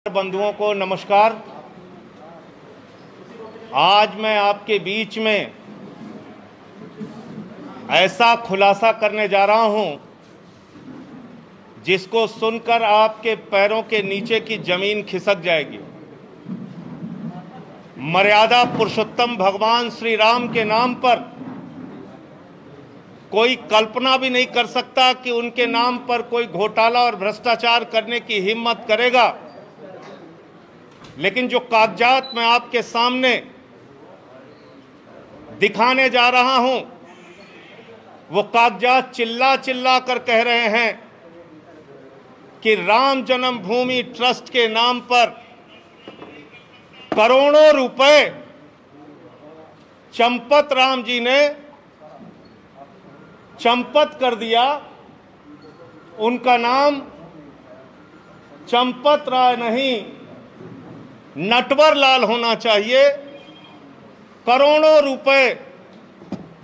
बंधुओं को नमस्कार। आज मैं आपके बीच में ऐसा खुलासा करने जा रहा हूं जिसको सुनकर आपके पैरों के नीचे की जमीन खिसक जाएगी। मर्यादा पुरुषोत्तम भगवान श्री राम के नाम पर कोई कल्पना भी नहीं कर सकता कि उनके नाम पर कोई घोटाला और भ्रष्टाचार करने की हिम्मत करेगा। लेकिन जो कागजात मैं आपके सामने दिखाने जा रहा हूं, वो कागजात चिल्ला चिल्ला कर कह रहे हैं कि राम जन्मभूमि ट्रस्ट के नाम पर करोड़ों रुपए चंपत राम जी ने चंपत कर दिया। उनका नाम चंपत राय नहीं, नटवर लाल होना चाहिए। करोड़ों रुपए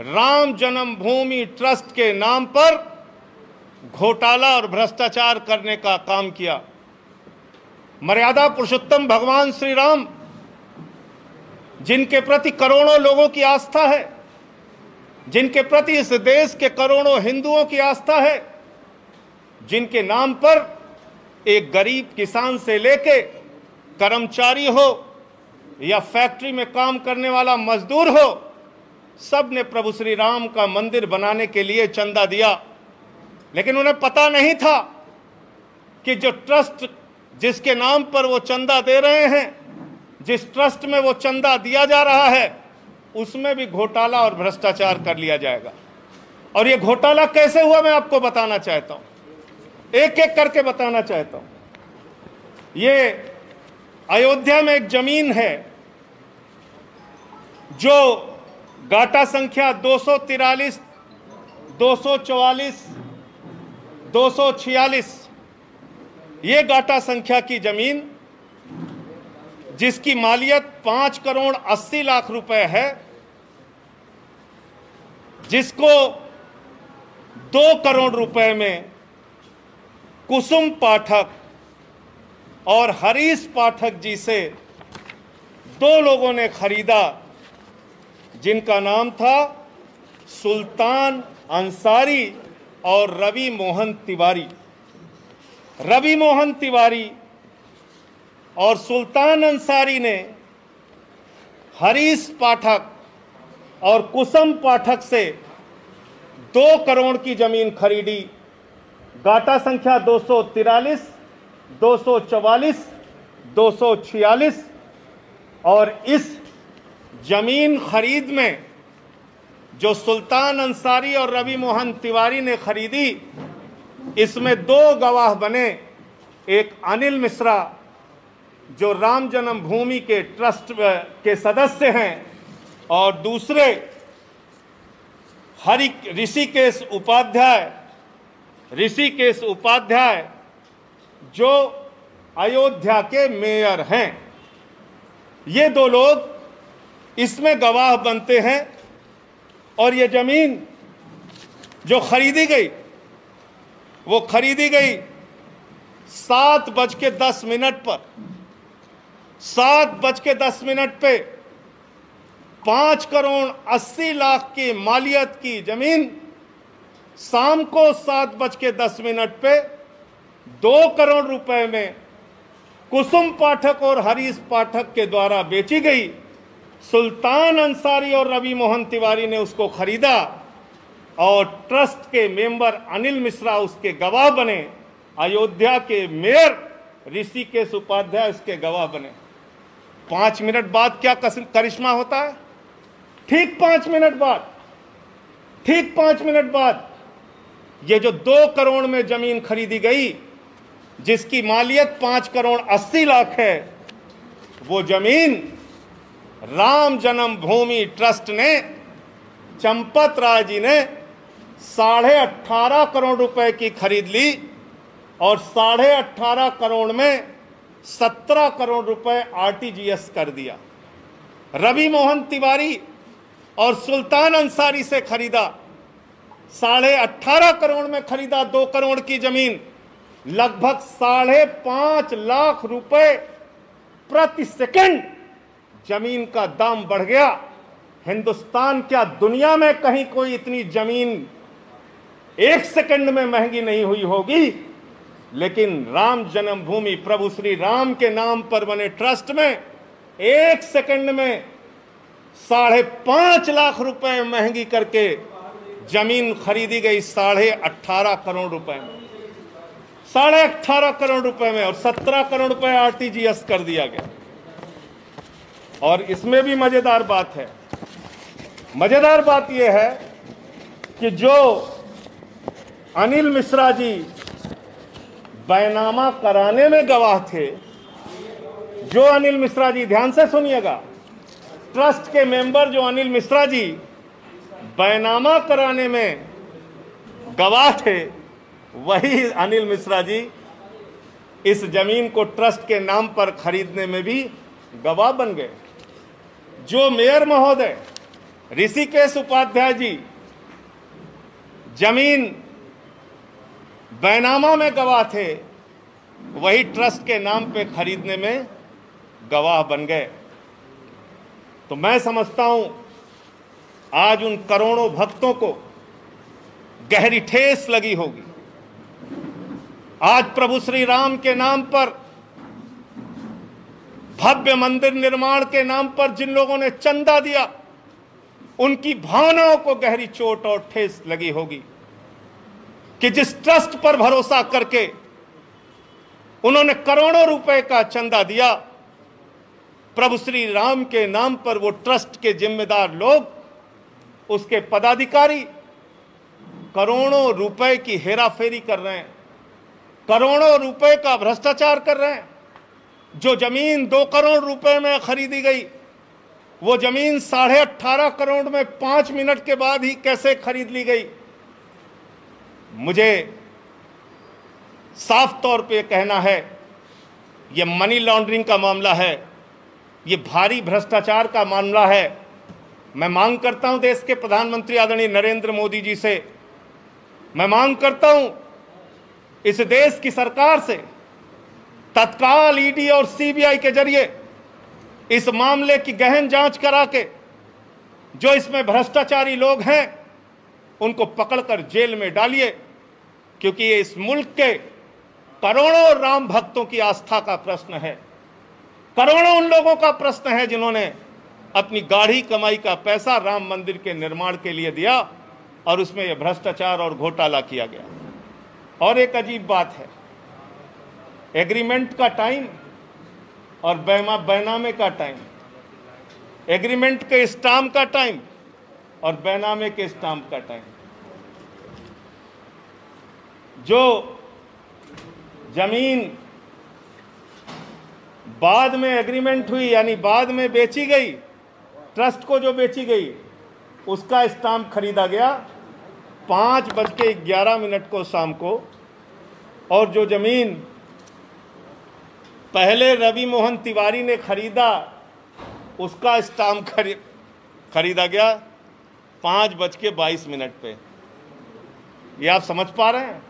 राम जन्मभूमि ट्रस्ट के नाम पर घोटाला और भ्रष्टाचार करने का काम किया। मर्यादा पुरुषोत्तम भगवान श्री राम, जिनके प्रति करोड़ों लोगों की आस्था है, जिनके प्रति इस देश के करोड़ों हिंदुओं की आस्था है, जिनके नाम पर एक गरीब किसान से लेके कर्मचारी हो या फैक्ट्री में काम करने वाला मजदूर हो, सब ने प्रभु श्री राम का मंदिर बनाने के लिए चंदा दिया। लेकिन उन्हें पता नहीं था कि जो ट्रस्ट जिसके नाम पर वो चंदा दे रहे हैं, जिस ट्रस्ट में वो चंदा दिया जा रहा है, उसमें भी घोटाला और भ्रष्टाचार कर लिया जाएगा। और ये घोटाला कैसे हुआ मैं आपको बताना चाहता हूं, एक एक करके बताना चाहता हूं। ये अयोध्या में एक जमीन है जो गाटा संख्या 243, 244, 246, ये गाटा संख्या की जमीन जिसकी मालियत 5 करोड़ 80 लाख रुपए है, जिसको 2 करोड़ रुपए में कुसुम पाठक और हरीश पाठक जी से 2 लोगों ने खरीदा, जिनका नाम था सुल्तान अंसारी और रवि मोहन तिवारी। रवि मोहन तिवारी और सुल्तान अंसारी ने हरीश पाठक और कुसुम पाठक से 2 करोड़ की जमीन खरीदी। गाटा संख्या 243, 244, 246। और इस जमीन खरीद में जो सुल्तान अंसारी और रवि मोहन तिवारी ने खरीदी, इसमें 2 गवाह बने। एक अनिल मिश्रा जो राम जन्मभूमि के ट्रस्ट के सदस्य हैं, और दूसरे ऋषिकेश उपाध्याय जो अयोध्या के मेयर हैं। ये 2 लोग इसमें गवाह बनते हैं। और ये जमीन जो खरीदी गई, वो खरीदी गई 7:10 पर। 7:10 पे 5 करोड़ 80 लाख की मालियत की जमीन शाम को 7:10 पे 2 करोड़ रुपए में कुसुम पाठक और हरीश पाठक के द्वारा बेची गई। सुल्तान अंसारी और रवि मोहन तिवारी ने उसको खरीदा और ट्रस्ट के मेंबर अनिल मिश्रा उसके गवाह बने। अयोध्या के मेयर ऋषिकेश उपाध्याय उसके गवाह बने। 5 मिनट बाद क्या करिश्मा होता है? ठीक 5 मिनट बाद ये जो 2 करोड़ में जमीन खरीदी गई, जिसकी मालियत 5 करोड़ 80 लाख है, वो जमीन राम जन्मभूमि ट्रस्ट ने, चंपत राय जी ने 18.5 करोड़ रुपए की खरीद ली। और 18.5 करोड़ में 17 करोड़ रुपए आरटीजीएस कर दिया। रवि मोहन तिवारी और सुल्तान अंसारी से खरीदा, 18.5 करोड़ में खरीदा 2 करोड़ की जमीन, लगभग 5.5 लाख रुपए प्रति सेकंड जमीन का दाम बढ़ गया। हिंदुस्तान क्या दुनिया में कहीं कोई इतनी जमीन 1 सेकंड में महंगी नहीं हुई होगी, लेकिन राम जन्मभूमि प्रभु श्री राम के नाम पर बने ट्रस्ट में 1 सेकंड में 5.5 लाख रुपए महंगी करके जमीन खरीदी गई 18.5 करोड़ रुपए में, 18.5 करोड़ रुपए में, और 17 करोड़ रुपए आरटीजीएस कर दिया गया। और इसमें भी मजेदार बात है, मजेदार बात यह है कि जो अनिल मिश्रा जी बैनामा कराने में गवाह थे, जो अनिल मिश्रा जी, ध्यान से सुनिएगा, ट्रस्ट के मेंबर जो अनिल मिश्रा जी बैनामा कराने में गवाह थे, वही अनिल मिश्रा जी इस जमीन को ट्रस्ट के नाम पर खरीदने में भी गवाह बन गए। जो मेयर महोदय ऋषिकेश उपाध्याय जी जमीन बैनामा में गवाह थे, वही ट्रस्ट के नाम पे खरीदने में गवाह बन गए। तो मैं समझता हूं आज उन करोड़ों भक्तों को गहरी ठेस लगी होगी। आज प्रभु श्री राम के नाम पर, भव्य मंदिर निर्माण के नाम पर जिन लोगों ने चंदा दिया, उनकी भावनाओं को गहरी चोट और ठेस लगी होगी कि जिस ट्रस्ट पर भरोसा करके उन्होंने करोड़ों रुपए का चंदा दिया, प्रभु श्री राम के नाम पर वो ट्रस्ट के जिम्मेदार लोग, उसके पदाधिकारी करोड़ों रुपए की हेराफेरी कर रहे हैं, करोड़ों रुपए का भ्रष्टाचार कर रहे हैं। जो जमीन 2 करोड़ रुपए में खरीदी गई, वो जमीन 18.5 करोड़ में 5 मिनट के बाद ही कैसे खरीद ली गई। मुझे साफ तौर पे कहना है, ये मनी लॉन्ड्रिंग का मामला है, ये भारी भ्रष्टाचार का मामला है। मैं मांग करता हूं देश के प्रधानमंत्री आदरणीय नरेंद्र मोदी जी से, मैं मांग करता हूं इस देश की सरकार से, तत्काल ईडी और सीबीआई के जरिए इस मामले की गहन जांच करा के जो इसमें भ्रष्टाचारी लोग हैं उनको पकड़कर जेल में डालिए, क्योंकि ये इस मुल्क के करोड़ों राम भक्तों की आस्था का प्रश्न है। करोड़ों उन लोगों का प्रश्न है जिन्होंने अपनी गाढ़ी कमाई का पैसा राम मंदिर के निर्माण के लिए दिया और उसमें यह भ्रष्टाचार और घोटाला किया गया। और एक अजीब बात है, एग्रीमेंट का टाइम और बैनामे का टाइम, एग्रीमेंट के स्टाम्प का टाइम और बैनामे के स्टाम्प का टाइम। जो जमीन बाद में एग्रीमेंट हुई, यानी बाद में बेची गई, ट्रस्ट को जो बेची गई, उसका स्टाम्प खरीदा गया 5:11 को शाम को, और जो जमीन पहले रवि मोहन तिवारी ने खरीदा, उसका स्टाम्प खरीदा गया 5:22 पे। ये आप समझ पा रहे हैं?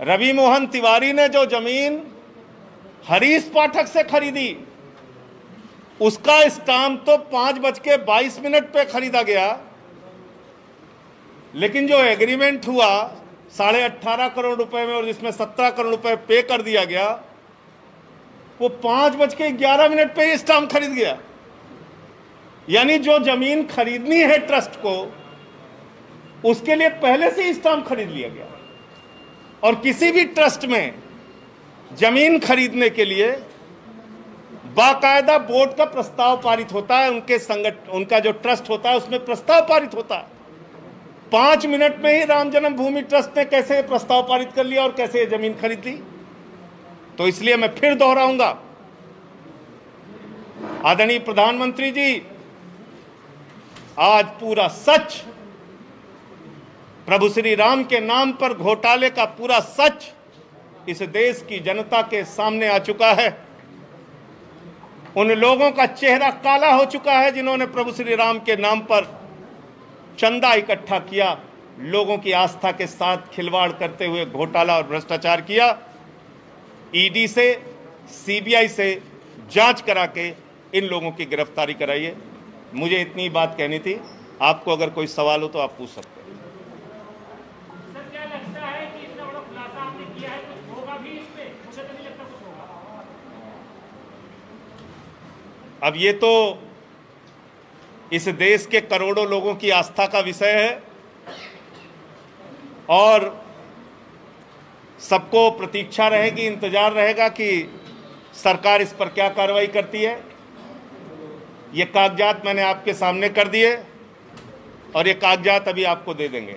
रवि मोहन तिवारी ने जो जमीन हरीश पाठक से खरीदी, उसका स्टाम्प तो 5:22 पे खरीदा गया, लेकिन जो एग्रीमेंट हुआ 18.5 करोड़ रुपए में और जिसमें 17 करोड़ रुपए पे कर दिया गया, वो 5:11 पे ही स्टाम्प खरीद गया। यानी जो जमीन खरीदनी है ट्रस्ट को, उसके लिए पहले से ही स्टाम्प खरीद लिया गया। और किसी भी ट्रस्ट में जमीन खरीदने के लिए बाकायदा बोर्ड का प्रस्ताव पारित होता है, उनका जो ट्रस्ट होता है उसमें प्रस्ताव पारित होता है। 5 मिनट में ही राम जन्मभूमि ट्रस्ट ने कैसे प्रस्ताव पारित कर लिया और कैसे जमीन खरीद ली। तो इसलिए मैं फिर दोहराऊंगा, आदरणीय प्रधानमंत्री जी, आज पूरा सच, प्रभु श्री राम के नाम पर घोटाले का पूरा सच इस देश की जनता के सामने आ चुका है। उन लोगों का चेहरा काला हो चुका है जिन्होंने प्रभु श्री राम के नाम पर चंदा इकट्ठा किया, लोगों की आस्था के साथ खिलवाड़ करते हुए घोटाला और भ्रष्टाचार किया। ईडी से, सीबीआई से जांच करा के इन लोगों की गिरफ्तारी कराइए। मुझे इतनी बात कहनी थी। आपको अगर कोई सवाल हो तो आप पूछ सकते हैं। सर, क्या लगता है कि इतना बड़ा खुलासा आपने किया है, कुछ होगा भी इसमें? मुझे तो नहीं लगता कुछ होगा। अब ये तो इस देश के करोड़ों लोगों की आस्था का विषय है और सबको प्रतीक्षा रहेगी, इंतजार रहेगा कि सरकार इस पर क्या कार्रवाई करती है। ये कागजात मैंने आपके सामने कर दिए और ये कागजात अभी आपको दे देंगे।